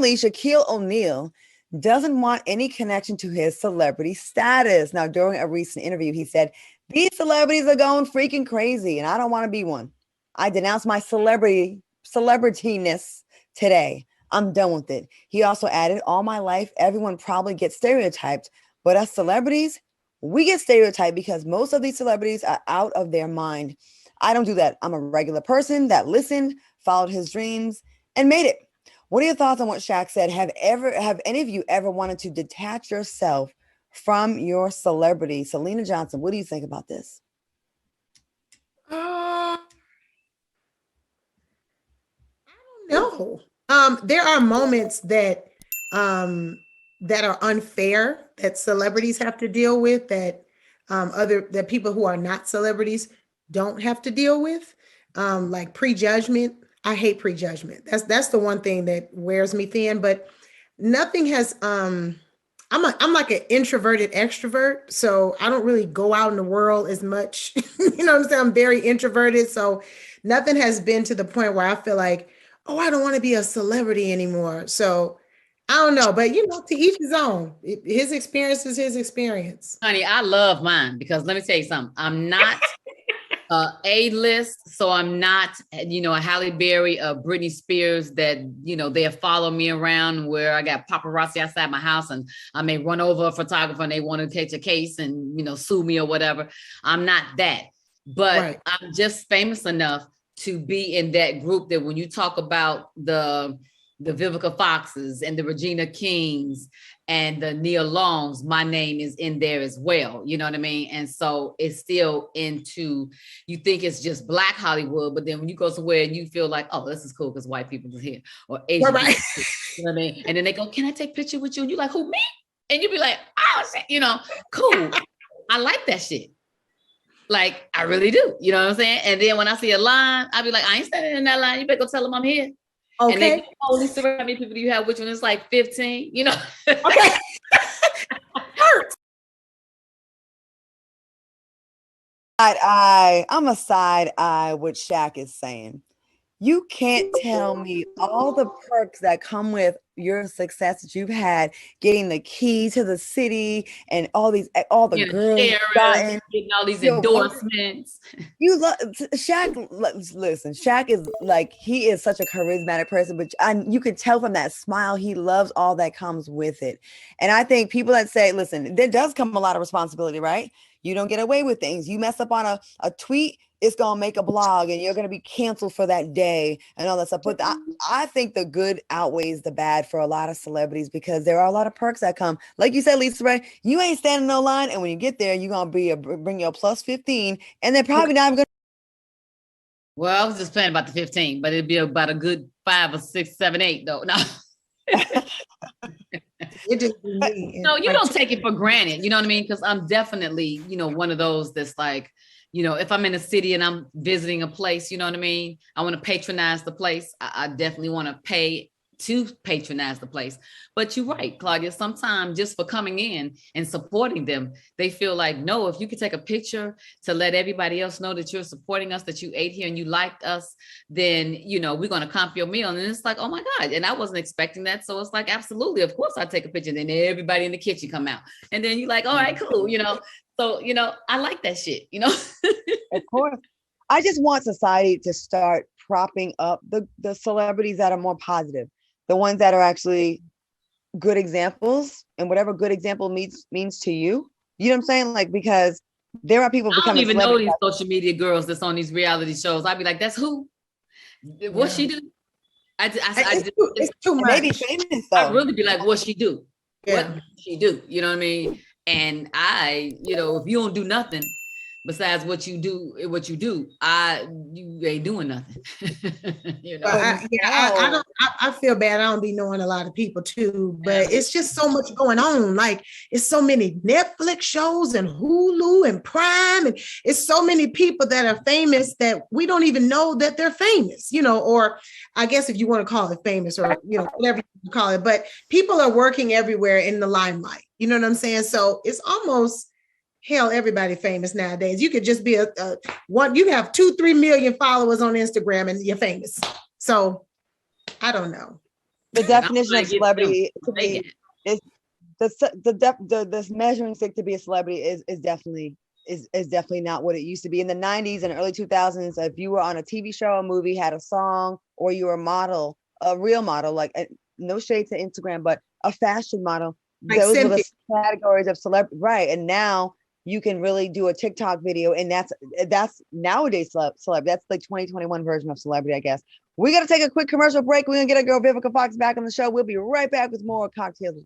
apparently Shaquille O'Neal doesn't want any connection to his celebrity status. Now, during a recent interview, he said, "These celebrities are going freaking crazy, and I don't want to be one. I denounce my celebrityness today. I'm done with it." He also added, "All my life, everyone probably gets stereotyped, but us celebrities, we get stereotyped because most of these celebrities are out of their mind. I don't do that. I'm a regular person that listened, followed his dreams, and made it." What are your thoughts on what Shaq said? Have any of you ever wanted to detach yourself from your celebrity? SYLEENA Johnson, what do you think about this? I don't know. There are moments that that are unfair that celebrities have to deal with that that people who are not celebrities don't have to deal with, like prejudgment. I hate prejudgment. That's the one thing that wears me thin. But nothing has. I'm like an introverted extrovert, so I don't really go out in the world as much. You know what I'm saying? I'm very introverted, so nothing has been to the point where I feel like, oh, I don't want to be a celebrity anymore. So I don't know, but you know, to each his own. His experience is his experience. Honey, I love mine because let me tell you something. I'm not A-list, so I'm not, you know, a Halle Berry, a Britney Spears that, you know, they'll follow me around where I got paparazzi outside my house and I may run over a photographer and they want to catch a case and, you know, sue me or whatever. I'm not that, but right. I'm just famous enough to be in that group that when you talk about the Vivica Foxes and the Regina Kings and the Nia Longs, my name is in there as well. You know what I mean? And so it's still into, you think it's just Black Hollywood, but then when you go somewhere and you feel like, oh, this is cool because white people are here or Asian people, you know what I mean? And then they go, "Can I take a picture with you?" And you're like, "Who, me?" And you be like, "Oh, you know, cool." I like that shit. Like, I really do. You know what I'm saying? And then when I see a line, I'll be like, "I ain't standing in that line. You better go tell them I'm here." Okay. And they go, "Oh, LISARAYE, how many people do you have?" Which one is like 15, you know? Okay. I'm a side eye what Shaq is saying. You can't tell me all the perks that come with your success that you've had, getting the key to the city and all the girls getting all these endorsements. You love Shaq. Listen, Shaq is like, he is such a charismatic person, but you could tell from that smile, he loves all that comes with it. And I think people that say, listen, there does come a lot of responsibility, right? You don't get away with things. You mess up on a tweet, it's going to make a blog and you're going to be canceled for that day and all that stuff. But I think the good outweighs the bad for a lot of celebrities because there are a lot of perks that come. Like you said, LISARAYE, you ain't standing no line. And when you get there, you're going to bring your plus 15 and they're probably not even going to. Well, I was just playing about the 15, but it'd be about a good 5 or 6, 7, 8 though. No. No, you don't take it for granted. You know what I mean? Because I'm definitely, you know, one of those that's like, you know, if I'm in a city and I'm visiting a place, you know what I mean? I want to patronize the place. I definitely want to pay to patronize the place. But you're right, Claudia, sometimes just for coming in and supporting them, they feel like, no, if you could take a picture to let everybody else know that you're supporting us, that you ate here and you liked us, then, you know, we're going to comp your meal. And it's like, oh my God. And I wasn't expecting that. So it's like, absolutely. Of course I take a picture. And then everybody in the kitchen come out. And then you're like, all right, cool. You know, so, you know, I like that shit, you know? Of course. I just want society to start propping up the celebrities that are more positive. The ones that are actually good examples, and whatever good example means to you. You know what I'm saying? Like, because there are people becoming. I don't even know these social media girls that's on these reality shows. I'd be like, that's who? What she do? It's too much. Maybe famous though. I'd really be like, what she do? Yeah. What she do? You know what I mean? And you know, if you don't do nothing besides what you do, you ain't doing nothing. You know? I feel bad. I don't be knowing a lot of people too, but it's just so much going on. Like, it's so many Netflix shows and Hulu and Prime, and it's so many people that are famous that we don't even know that they're famous, you know, or I guess if you want to call it famous or, you know, whatever you call it, but people are working everywhere in the limelight. You know what I'm saying? So it's almost, hell, everybody famous nowadays. You could just be you have 2-3 million followers on Instagram and you're famous. So I don't know. The definition I'm of like, it's celebrity to them. They me got it. is this measuring stick to be a celebrity is definitely not what it used to be in the 90s and early 2000s. If you were on a TV show, a movie, had a song, or you were a model, a real model, like no shade to Instagram, but a fashion model, Like those were the Cynthia. categories of celebrity, right? And now you can really do a TikTok video, and that's nowadays celeb. That's like 2021 version of celebrity, I guess. We got to take a quick commercial break. We're gonna get our girl Vivica Fox back on the show. We'll be right back with more Cocktails.